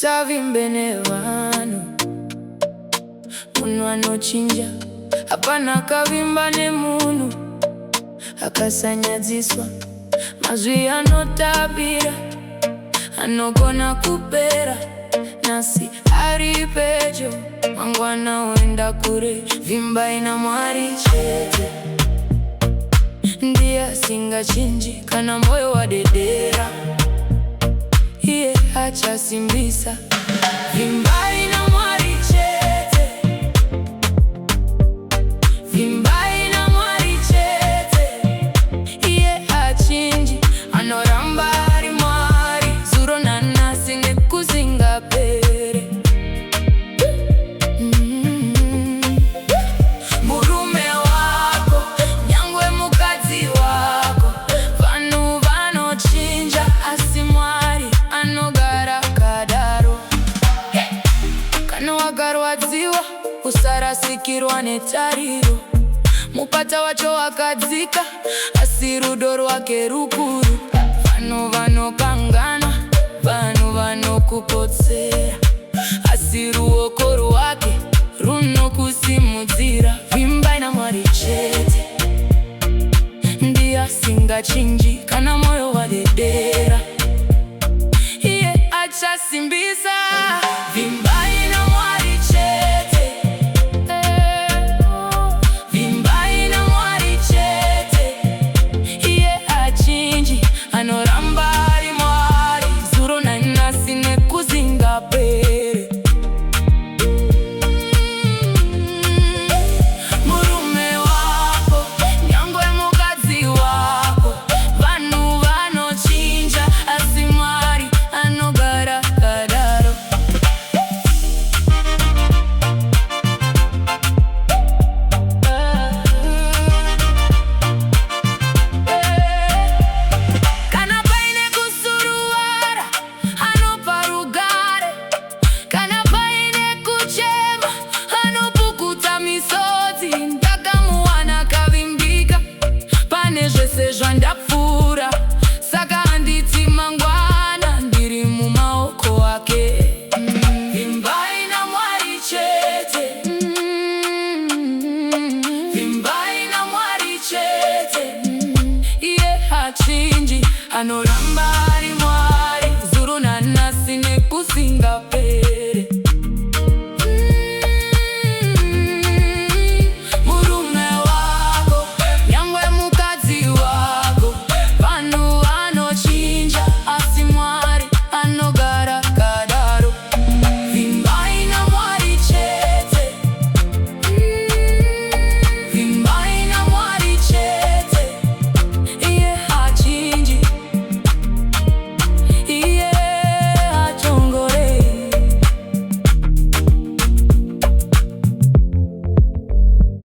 Kusavimbene vanu munu anochinja hapana kavimbane munu akasanyadziswa mazwi anotabira anogona kupera nasi ari pedyo mangwana oenda kure. Vimbai naMwari chete ndiye asingachinji kana moyo wadedera, iye achasimbisa. Vimbai naMwari chete, vimbai naMwari chete, iye achinji anoramba ari Mwari zuro nanasi nekuzinga pere. Murume wako nyangwe mukadzi wako vanhu vanochinja asi Mwari anogara kadaro. Kana wakarwadziwa usarasikirwa netariro, mupata wacho wakadzika asi rudo rwake rukuru. Vanhu vanokangana, vanhu vanokupotsera asi ruoko rwake runokusimudzira. Vimbai naMwari chete ndiye asingachinji kana moyo wadedera.